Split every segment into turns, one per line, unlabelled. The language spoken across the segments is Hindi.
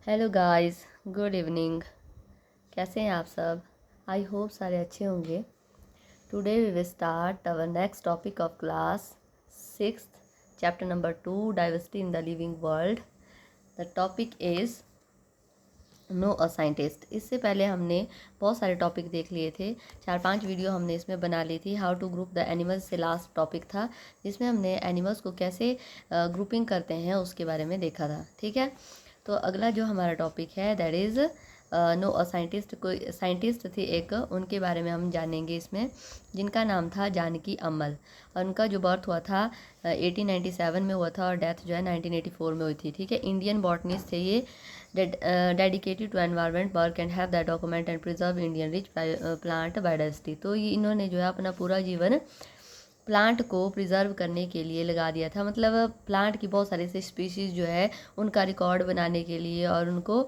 Hello guys, good evening. कैसे हैं आप सब? आई होप सारे अच्छे होंगे। Today we will start our next topic of class 6th, chapter number 2, diversity in the living world. The topic is know a scientist. इससे पहले हमने बहुत सारे टॉपिक देख लिए थे, 4-5 वीडियो हमने इसमें बना ली थी। How to group the animals से लास्ट टॉपिक था, जिसमें हमने एनिमल्स को कैसे ग्रुपिंग करते हैं उसके बारे में देखा था। ठीक है, तो अगला जो हमारा टॉपिक है that is know a scientist. कोई साइंटिस्ट थी एक, उनके बारे में हम जानेंगे इसमें, जिनका नाम था जानकी अम्मल। और उनका जो बर्थ हुआ था 1897 में हुआ था और डेथ जो है 1984 में हुई थी। ठीक है, इंडियन बॉटनिस्ट थे ये, dedicated to environment work and have that document and preserve Indian rich plant biodiversity. तो ये इन्होंने जो है अपना पूरा जीवन प्लांट को प्रिजर्व करने के लिए लगा दिया था। मतलब प्लांट की बहुत सारी ऐसी स्पीशीज़ जो है उनका रिकॉर्ड बनाने के लिए और उनको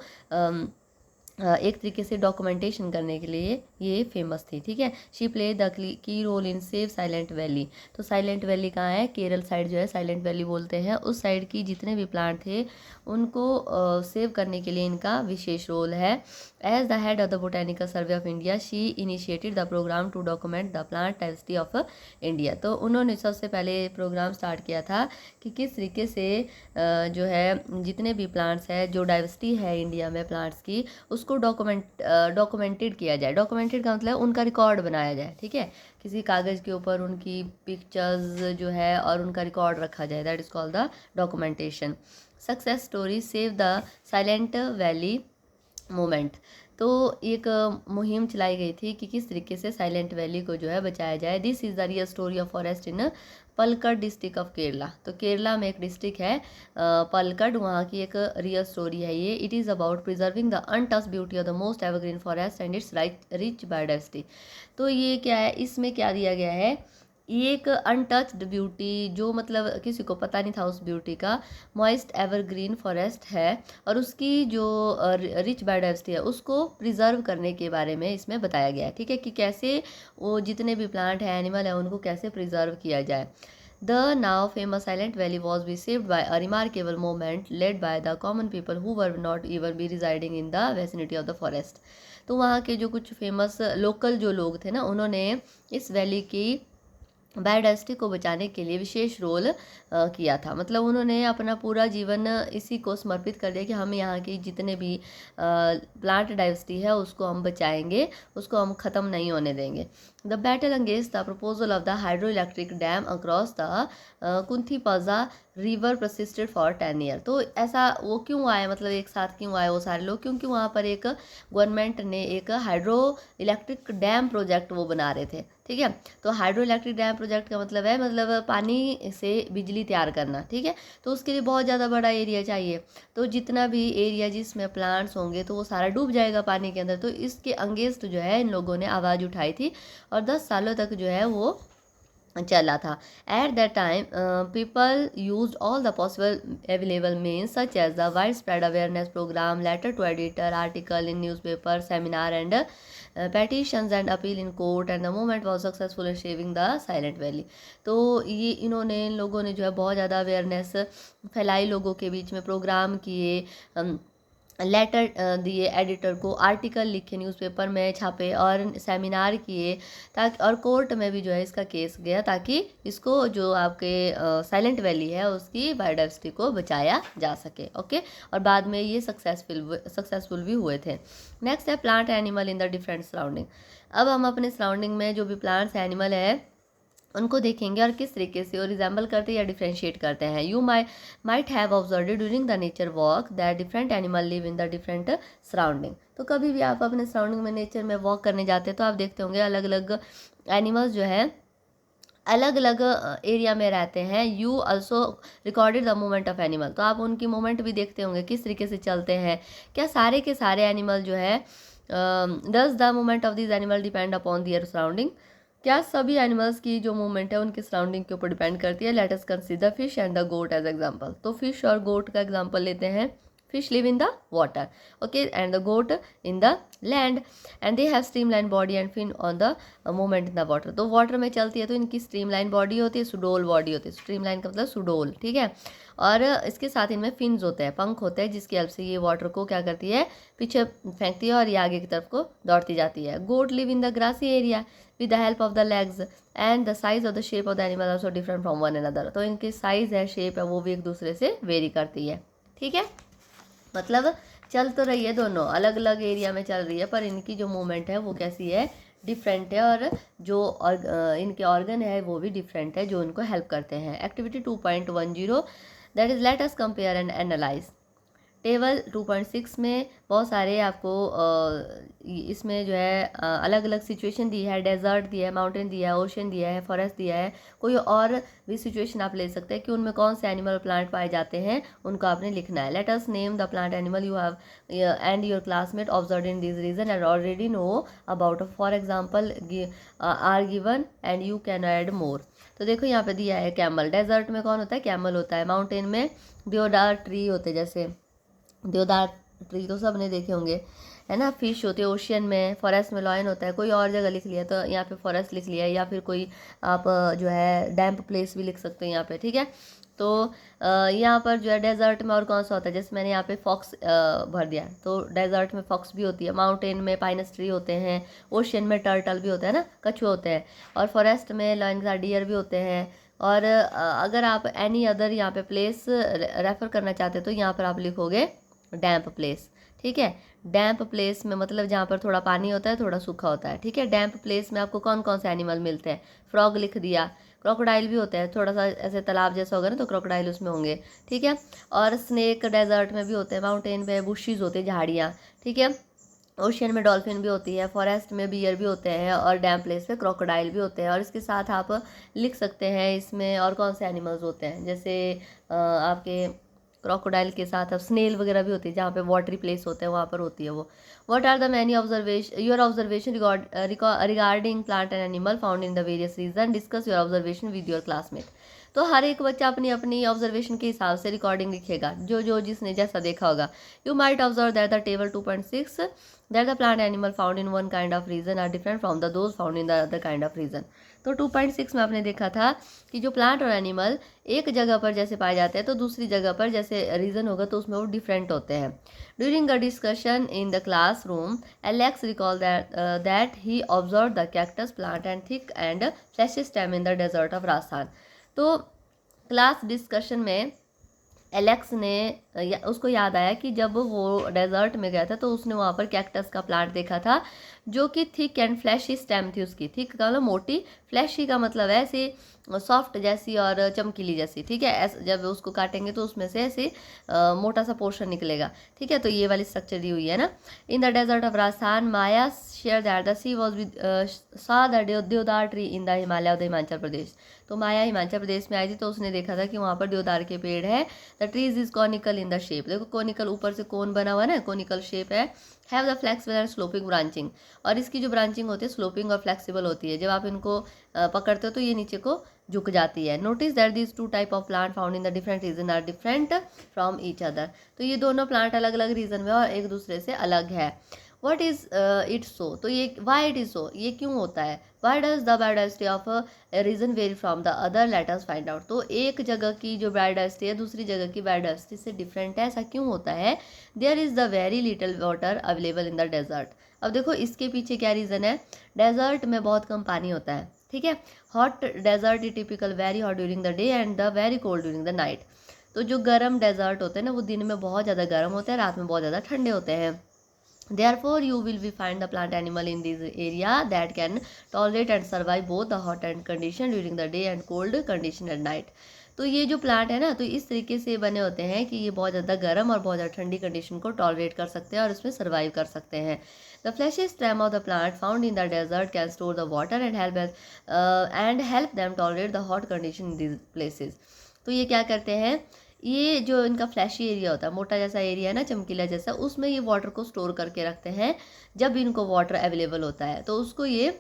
एक तरीके से डॉक्यूमेंटेशन करने के लिए ये फेमस थी। ठीक है, she play the key role in save silent valley. तो साइलेंट वैली कहाँ है? केरल साइड जो है साइलेंट वैली बोलते हैं। उस साइड की जितने भी प्लांट थे उनको सेव करने के लिए इनका विशेष रोल है। As the head of the botanical survey of India she initiated the programme to document the plant diversity of India. तो उन्होंने सबसे पहले प्रोग्राम स्टार्ट किया था कि किस तरीके से जो है जितने भी प्लांट्स हैं, जो डाइवर्सिटी है इंडिया में प्लांट्स की, उसको डॉक्यूमेंटेड किया जाए। डॉक्यूमेंटेड का मतलब उनका रिकॉर्ड बनाया जाए। ठीक है, किसी कागज़ के ऊपर उनकी पिक्चर्स जो है और उनका रिकॉर्ड रखा जाए, that is called the documentation. Success story save the silent valley movement. तो एक मुहिम चलाई गई थी कि किस तरीके से साइलेंट वैली को जो है बचाया जाए। This is the real story of forest in Palakkad district of Kerala. तो केरला में एक डिस्ट्रिक्ट है पलक्कड़, वहाँ की एक रियल स्टोरी है ये। It is about preserving the untouched beauty of the most evergreen forest and it's rich biodiversity. तो ये क्या है, इसमें क्या दिया गया है, एक अनटच्ड ब्यूटी, जो मतलब किसी को पता नहीं था उस ब्यूटी का, मॉइस्ट एवरग्रीन फॉरेस्ट है और उसकी जो रिच बायोडाइवर्सिटी है उसको प्रिजर्व करने के बारे में इसमें बताया गया है। ठीक है, कि कैसे वो जितने भी प्लांट हैं, एनिमल हैं, उनको कैसे प्रिजर्व किया जाए। The now famous Silent Valley was received by a remarkable movement led by the common people who were not even be residing in the vicinity of the forest। तो वहाँ के जो कुछ फेमस लोकल जो लोग थे ना, उन्होंने इस वैली की बायोडाइवर्सिटी को बचाने के लिए विशेष रोल किया था। मतलब उन्होंने अपना पूरा जीवन इसी को समर्पित कर दिया कि हम यहाँ की जितने भी प्लांट डाइवर्सिटी है उसको हम बचाएंगे, उसको हम ख़त्म नहीं होने देंगे। The battle against the proposal of the hydro electric dam across the Kunthipuzha river persisted for 10 year. तो ऐसा वो क्यों आए, मतलब एक साथ क्यों आए वो सारे लोग? क्योंकि वहाँ पर एक गवर्नमेंट ने एक हाइड्रो इलेक्ट्रिक डैम प्रोजेक्ट वो बना रहे थे। ठीक है, तो हाइड्रो इलेक्ट्रिक डैम प्रोजेक्ट का मतलब है, मतलब पानी से बिजली तैयार करना। ठीक है, तो उसके लिए बहुत ज़्यादा बड़ा एरिया चाहिए। तो जितना भी एरिया जिसमें प्लांट्स होंगे तो वो सारा डूब जाएगा पानी के अंदर। तो इसके अगेंस्ट जो है इन लोगों ने आवाज़ उठाई थी और 10 सालों तक जो है वो चला था। At that time people use all the possible available means such as the widespread awareness programme, letter to editor, article in newspaper, seminar and petitions and appeal in court and the movement was successful in saving the silent valley। तो ये इन्होंने इन लोगों ने जो है बहुत ज़्यादा अवेयरनेस फैलाई, लोगों के बीच में प्रोग्राम किए, लेटर दिए एडिटर को, आर्टिकल लिखे, न्यूज़पेपर में छापे और सेमिनार किए, ताकि और कोर्ट में भी जो है इसका केस गया ताकि इसको जो आपके साइलेंट वैली है उसकी बायोडाइवर्सिटी को बचाया जा सके। ओके, और बाद में ये सक्सेसफुल भी हुए थे। नेक्स्ट है plant animal in the different surrounding. अब हम अपने सराउंडिंग में जो भी प्लांट्स एनिमल है उनको देखेंगे और किस तरीके से वो रिजेंबल करते हैं या डिफ्रेंशिएट करते हैं। You might have observe during the nature walk that different animal live in the different surrounding. तो कभी भी आप अपने सराउंडिंग में नेचर में वॉक करने जाते हैं तो आप देखते होंगे अलग अलग एनिमल्स जो है अलग अलग एरिया में रहते हैं। You also recorded the movement of animal. तो आप उनकी मूवमेंट भी देखते होंगे किस तरीके से चलते हैं। क्या सारे के सारे एनिमल जो है does the movement of this animal depend upon their surrounding? क्या सभी एनिमल्स की जो मूवमेंट है उनके सराउंडिंग के ऊपर डिपेंड करती है? Let us consider fish and the goat as example. तो फिश और गोट का एग्जांपल लेते हैं। fish live in the water, okay, and the goat in the land, and they have streamlined body and fin on the movement in the water. तो वाटर में चलती है तो इनकी स्ट्रीमलाइन बॉडी होती है, सुडोल बॉडी होती है, स्ट्रीमलाइन का मतलब सुडोल, ठीक है। और इसके साथ इनमें फिन्स होते हैं, पंख होते हैं, जिसकी हेल्प से ये वाटर को क्या करती है, पीछे फेंकती है और ये आगे की तरफ को दौड़ती जाती है। Goat live in the grassy area with the help of the legs and the size of the shape of the animal also different from one another. तो इनकी साइज है, शेप है, वो भी एक दूसरे से वेरी करती है, ठीक है। मतलब चल तो रही है, दोनों अलग अलग एरिया में चल रही है, पर इनकी जो मूवमेंट है वो कैसी है, डिफरेंट है, और जो इनके ऑर्गन है वो भी डिफरेंट है जो इनको हेल्प करते हैं। Activity 2.10 that is let us compare and analyse. Table 2.6 में बहुत सारे आपको इसमें जो है अलग अलग सिचुएशन दी है, डेजर्ट दिया है, माउंटेन दिया है, ओशन दिया है, फॉरेस्ट दिया है, कोई और भी सिचुएशन आप ले सकते हैं कि उनमें कौन से एनिमल प्लांट पाए जाते हैं, उनको आपने लिखना है। Let us name the plant animal you have and your classmate observe in this region and already know about, for example are given and you can add more. तो देखो यहाँ पे दिया है कैमल, डेजर्ट में कौन होता है, कैमल होता है, माउंटेन में देवदार ट्री होते हैं, जैसे देवदार ट्री तो सब ने देखे होंगे, है ना। फिश होती है ओशियन में, फॉरेस्ट में लॉयन होता है, कोई और जगह लिख लिया तो यहाँ पे फॉरेस्ट लिख लिया, या फिर कोई आप जो है डैम्प प्लेस भी लिख सकते हैं यहाँ पे, ठीक है। तो यहाँ पर जो है डेजर्ट में और कौन सा होता है, जैसे मैंने यहाँ पे फॉक्स भर दिया, तो डेजर्ट में फॉक्स भी होती है, माउंटेन में पाइनस ट्री होते हैं, ओशियन में टर्टल भी होता है ना, कछुए होते हैं, और फॉरेस्ट में लॉयन के साथ डियर भी होते हैं। और अगर आप एनी अदर यहाँ पे प्लेस रेफर करना चाहते हैं तो यहाँ पर आप लिखोगे डैम्प प्लेस, ठीक है। डैम्प प्लेस में मतलब जहाँ पर थोड़ा पानी होता है, थोड़ा सूखा होता है, ठीक है। डैम्प प्लेस में आपको कौन कौन से एनिमल मिलते हैं, फ्रॉग लिख दिया, क्रोकोडाइल भी होते हैं, थोड़ा सा ऐसे तालाब जैसा होगा ना तो क्रोकोडाइल उसमें होंगे, ठीक है। और स्नेक डेजर्ट में भी होते हैं, माउंटेन पे बुशीज होते हैं, झाड़ियाँ, ठीक है। ओशियन में डॉल्फिन भी होती है, फॉरेस्ट में बियर भी होते हैं, और डैम प्लेस पे क्रोकोडाइल भी होते हैं। और इसके साथ आप लिख सकते हैं इसमें और कौन से एनिमल्स होते हैं, जैसे आपके क्रोकोडाइल के साथ अब स्नेल वगैरह भी होती है, जहाँ पे वाटरी प्लेस होते हैं वहाँ पर होती है वो। What are the many observation your observation regarding plant and animal found in the various region, discuss your observation with your classmate. तो हर एक बच्चा अपनी अपनी ऑब्जर्वेशन के हिसाब से रिकॉर्डिंग लिखेगा, जो जो जिसने जैसा देखा होगा। You might observe that the table 2.6 that the plant animal found in one kind of region are different from the those found in the other kind of region. तो 2.6 में आपने देखा था कि जो प्लांट और एनिमल एक जगह पर जैसे पाए जाते हैं तो दूसरी जगह पर जैसे रीजन होगा तो उसमें वो डिफरेंट होते हैं। During a discussion in the class room Alex recall that he observe the cactus plant and thick and fleshy stem in the desert of Rajasthan. तो क्लास डिस्कशन में एलेक्स ने उसको याद आया कि जब वो डेजर्ट में गया था तो उसने वहाँ पर कैक्टस का प्लांट देखा था, जो कि थिक एंड फ्लैशी स्टेम थी उसकी। थिक का मतलब मोटी, फ्लैशी का मतलब ऐसे सॉफ्ट जैसी और चमकीली जैसी, ठीक है। ऐसे जब उसको काटेंगे तो उसमें से ऐसे मोटा सा पोर्शन निकलेगा, ठीक है। तो ये वाली स्ट्रक्चर दी हुई है ना। In the desert of Rajasthan Maya share that the she was with saw the deodar tree in the Himalaya of the Himachal Pradesh. तो माया हिमाचल प्रदेश में आई थी तो उसने देखा था कि वहाँ पर देवदार के पेड़ है। The trees is conical in the shape, देखो कॉनिकल ऊपर से कोन बना हुआ ना, कॉनिकल शेप है। Have the flexible and sloping branching, और इसकी जो ब्रांचिंग होती है स्लोपिंग और फ्लेक्सिबल होती है। जब आप इनको पकड़ते हो तो ये नीचे को झुक जाती है। Notice that these two type of plant found in the different region are different from each other. तो ये दोनों प्लांट अलग अलग रीजन में और एक दूसरे से अलग है। व्हाट इज इट सो, तो ये वाई इट इज सो, ये क्यों होता है। Why does the biodiversity of region vary from the other, let us find out. तो एक जगह की जो बायोडाइवर्सिटी है दूसरी जगह की बायोडाइवर्सिटी से डिफरेंट है, ऐसा क्यों होता है। There is the very little water available in the desert. अब देखो इसके पीछे क्या रीज़न है, डेजर्ट में बहुत कम पानी होता है, ठीक है। Hot desert is typical very hot during the day and the very cold during the night. तो जो गर्म डेजर्ट होते हैं ना वो दिन में बहुत ज़्यादा गर्म होते हैं, रात में बहुत ज़्यादा ठंडे होते हैं। Therefore, you will be find the plant animal in this area that can tolerate and survive both the hot and condition during the day and cold condition at night. तो ये जो प्लांट है ना तो इस तरीके से बने होते हैं कि ये बहुत ज़्यादा गर्म और बहुत ज़्यादा ठंडी कंडीशन को टॉलरेट कर सकते हैं और इसमें सर्वाइव कर सकते हैं। The fleshy stem of the plant found in the desert can store the water and help them tolerate the hot condition in these places. तो ये क्या करते हैं, ये जो इनका फ्लैशी एरिया होता है, मोटा जैसा एरिया है ना, चमकीला जैसा, उसमें ये वाटर को स्टोर करके रखते हैं। जब इनको वाटर अवेलेबल होता है तो उसको ये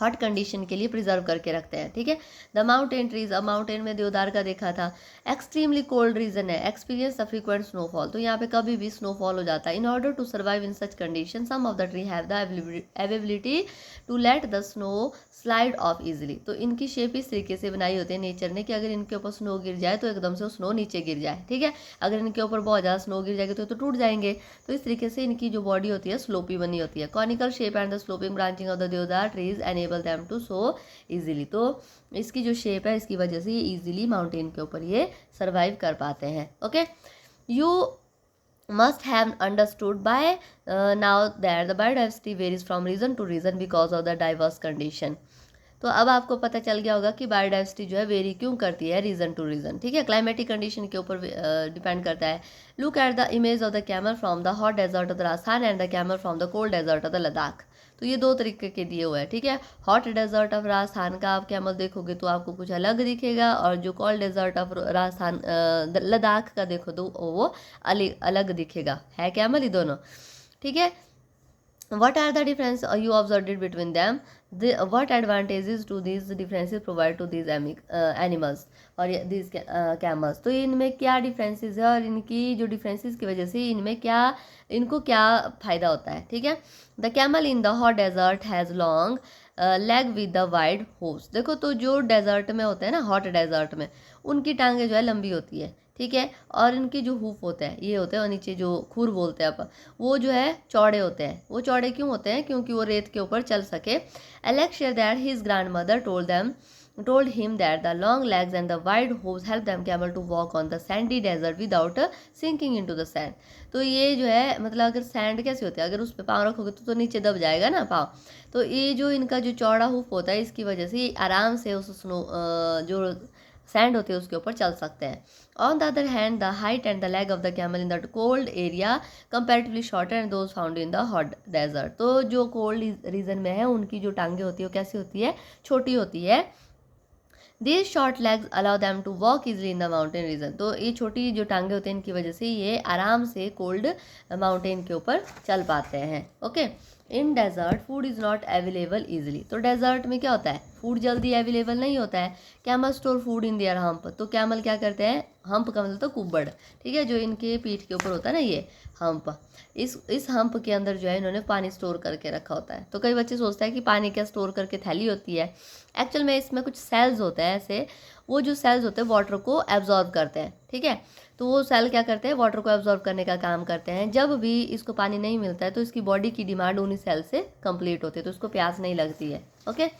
हॉट कंडीशन के लिए प्रिजर्व करके रखते हैं, ठीक है। द माउंटेन ट्रीज, अब माउंटेन में देवदार का देखा था। एक्सट्रीमली कोल्ड रीजन है, एक्सपीरियंस द फ्रीक्वेंट स्नोफॉल, तो यहाँ पे कभी भी स्नोफॉल हो जाता है। In order to survive in such condition some of the tree have the ability to let the snow slide off easily, तो इनकी शेप इस तरीके से बनाई होती है नेचर ने कि अगर इनके ऊपर स्नो गिर जाए तो एकदम से वो स्नो नीचे गिर जाए, ठीक है। अगर इनके ऊपर बहुत ज़्यादा स्नो गिर जाएगी तो टूट जाएंगे। तो इस तरीके से इनकी जो बॉडी होती है स्लोपी बनी होती है। Conical shape and the sloping branching of the deodar trees enable them to so easily, तो इसकी जो शेप है इसकी वजह से ये इजीली माउंटेन के ऊपर ये सर्वाइव कर पाते हैं। Okay, you must have understood by now that the biodiversity varies from region to region because of the diverse condition, तो अब आपको पता चल गया होगा कि बायोडाइवर्सिटी जो है वेरी क्यों करती है रीजन टू रीजन, ठीक है। क्लाइमेटिक कंडीशन के ऊपर डिपेंड करता है। Look at the image of the camel from the hot desert of the Rajasthan and the camel from the cold desert of the Ladakh, तो ये दो तरीके के दिए हुए हैं, ठीक है। हॉट डेजर्ट ऑफ राजस्थान का आप कैमल देखोगे तो आपको कुछ अलग दिखेगा, और जो cold desert of Rajasthan Ladakh का देखो तो वो अलग दिखेगा, है कैमल ही दोनों, ठीक है। What are the difference you observed it between them? What advantages do these differences provide to these animals और these camels? तो इनमें क्या differences है और इनकी जो differences की वजह से इनको क्या फ़ायदा होता है, ठीक है। The camel in the hot desert has long leg with the wide hooves, देखो तो जो डेजर्ट में होते हैं ना, हॉट डेजर्ट में उनकी टांगें जो है लंबी होती है, ठीक है। और इनके जो हूफ होते हैं ये होते हैं, और नीचे जो खुर बोलते हैं आप, वो जो है चौड़े होते हैं। वो चौड़े क्यों होते हैं? क्योंकि वो रेत के ऊपर चल सके। Alex share that his grand mother told him that the long legs and the wide hooves help them camel to walk on the sandy desert without sinking into the sand, तो ये जो है मतलब अगर सैंड कैसे होती है, अगर उस पर पाँव रखोगे तो नीचे दब जाएगा ना पाँव, तो ये जो इनका जो चौड़ा हुफ होता है इसकी वजह से आराम से उस जो सैंड होते हैं उसके ऊपर चल सकते हैं। On the other hand the height and the leg of the camel in the cold area comparatively shorter and those found in the hot desert, तो जो कोल्ड रीजन में है उनकी जो टांगे होती है वो कैसी होती है? छोटी होती है। These short legs allow them to walk easily in the mountain region, तो ये छोटी जो टांगे होते हैं इनकी वजह से ये आराम से कोल्ड माउंटेन के ऊपर चल पाते हैं। Okay, in desert food is not available easily, तो डेजर्ट में क्या होता है? फूड जल्दी अवेलेबल नहीं होता है। Camel store food in their hump, तो कैमल क्या करते हैं? हम्प का मतलब तो कुब्बड़, ठीक है, जो इनके पीठ के ऊपर होता है ना ये हम्प, इस हम्प के अंदर जो है इन्होंने पानी स्टोर करके रखा होता है। तो कई बच्चे सोचते हैं कि पानी क्या स्टोर करके थैली होती है, एक्चुअल में इसमें कुछ सेल्स होते हैं ऐसे, वो जो सेल्स होते हैं वाटर को एब्जॉर्ब करते हैं, ठीक है। तो वो सेल क्या करते हैं? वाटर को एब्जॉर्ब करने का काम करते हैं। जब भी इसको पानी नहीं मिलता है तो इसकी बॉडी की डिमांड उन्हीं सेल से कंप्लीट होती है, तो इसको प्यास नहीं लगती है। Okay,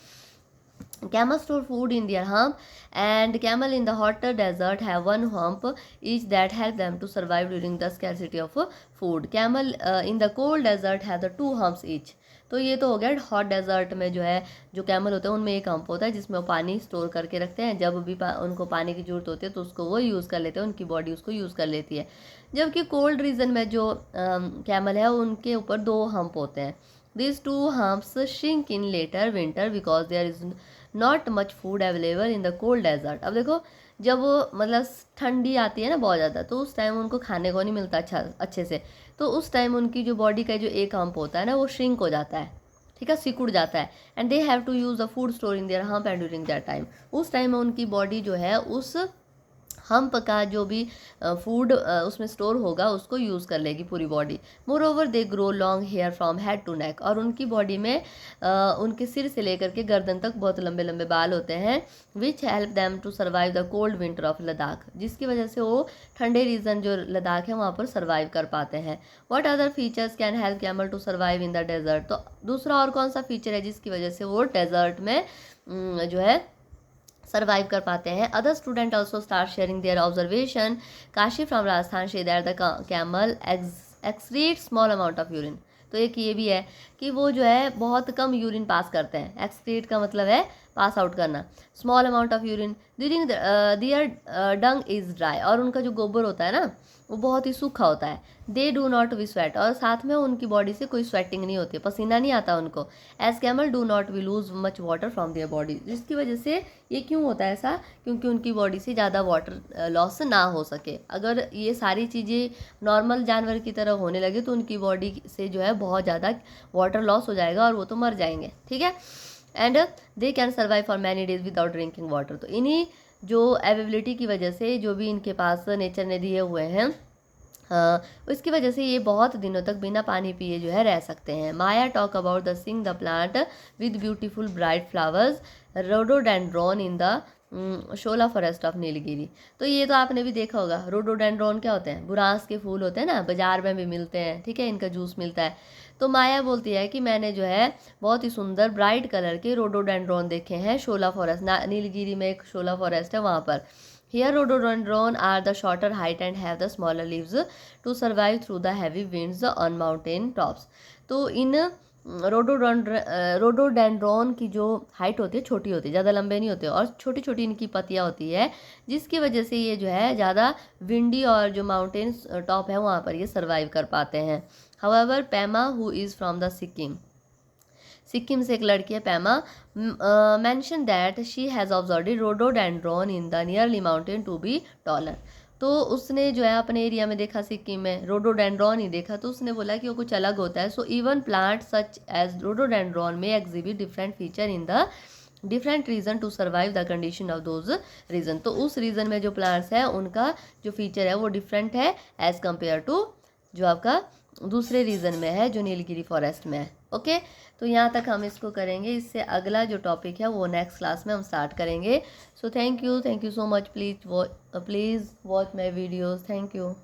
camels store food in their hump and camel in the hotter desert have one hump each that help them to survive during the scarcity of food. Camel in the cold desert have the two humps each. तो ये तो हो गया हॉट डेजर्ट में जो है जो कैमल होते हैं उनमें एक हम्प होता है जिसमें वो पानी स्टोर करके रखते हैं। जब भी उनको पानी की जरूरत होती है तो उसको वो यूज़ कर लेते हैं, उनकी बॉडी उसको यूज़ कर लेती है। जबकि कोल्ड रीजन में जो कैमल है उनके ऊपर दो हम्प होते हैं। These two humps shrink in later winter because there is not much food available in the cold desert. अब देखो जब वो मतलब ठंडी आती है ना बहुत ज़्यादा, तो उस टाइम उनको खाने को नहीं मिलता अच्छे से, तो उस टाइम उनकी जो बॉडी का जो एक हम्प होता है ना वो श्रिंक हो जाता है, ठीक है, सिकुड़ जाता है। And they have to use the food store in their hump and during that time, उस टाइम में उनकी बॉडी जो है उस हम्प का जो भी फूड उसमें स्टोर होगा उसको यूज़ कर लेगी पूरी body. Moreover they grow long hair from head to neck, और उनकी बॉडी में उनके सिर से लेकर के गर्दन तक बहुत लंबे लंबे बाल होते हैं। Which help them to survive the cold winter of Ladakh, जिसकी वजह से वो ठंडे रीजन जो लद्दाख है वहाँ पर सर्वाइव कर पाते हैं। What other features can help camel to survive in the desert, तो दूसरा और कौन सा फीचर है जिसकी वजह से वो डेजर्ट में जो है सर्वाइव कर पाते हैं। Other student also start sharing their observation. Kashi from Rajasthan say that the camel excrete small amount of urine, तो एक ये भी है कि वो जो है बहुत कम यूरिन पास करते हैं। एक्सक्रीट का मतलब है पास आउट करना। Small amount of urine during their dung is dry, और उनका जो गोबर होता है ना वो बहुत ही सूखा होता है। They do not we sweat, और साथ में उनकी बॉडी से कोई स्वेटिंग नहीं होती, पसीना नहीं आता उनको। As camel do not we lose much water from their body, जिसकी वजह से ये क्यों होता है ऐसा? क्योंकि उनकी बॉडी से ज़्यादा वाटर लॉस ना हो सके। अगर ये सारी चीज़ें नॉर्मल जानवर की तरह होने लगे तो उनकी बॉडी से जो है बहुत ज़्यादा वाटर लॉस हो जाएगा और वो तो मर जाएंगे, ठीक है। And they can survive for many days without drinking water. तो इन्हीं जो अवेबिलिटी की वजह से जो भी इनके पास नेचर ने दिए हुए हैं उसकी वजह से ये बहुत दिनों तक बिना पानी पिए जो है रह सकते हैं। Maya talk about the sing the plant with beautiful bright flowers rhododendron in the shola forest of Nilgiri. तो ये तो आपने भी देखा होगा, रोडोडेंड्रॉन क्या होते हैं, बुरांस के फूल होते हैं ना, बाजार में भी मिलते हैं, ठीक है, इनका जूस मिलता है। तो माया बोलती है कि मैंने जो है बहुत ही सुंदर ब्राइट कलर के रोडोडेंड्रॉन देखे हैं शोला फॉरेस्ट, नीलगिरी में एक शोला फॉरेस्ट है वहाँ पर। Here rhododendron are the shorter height and have the smaller leaves to survive through the heavy winds on mountain tops। तो इन रोडोडेंड्रॉन की जो हाइट होती है छोटी होती है, ज़्यादा लंबे नहीं होते और छोटी छोटी इनकी पत्तियाँ होती है, जिसकी वजह से ये जो है ज़्यादा विंडी और जो माउंटेन टॉप है वहाँ पर ये सर्वाइव कर पाते हैं। However Pema who is from the Sikkim से एक लड़की है Pema, mention that she has observed rhododendron in the nearly mountain to be taller. तो उसने जो है अपने एरिया में देखा, सिक्किम में रोडोडेंड्रॉन ही देखा, तो उसने बोला कि वो कुछ अलग होता है। So even plant such as rhododendron में exhibit different feature in the different region to survive the condition of those region. तो उस रीजन में जो प्लांट्स है उनका जो फीचर है वो डिफरेंट है एज कम्पेयर टू जो आपका दूसरे रीजन में है जो नीलगिरी फॉरेस्ट में है। ओके, तो यहाँ तक हम इसको करेंगे, इससे अगला जो टॉपिक है वो नेक्स्ट क्लास में हम स्टार्ट करेंगे। So thank you so much, please watch my videos, thank you.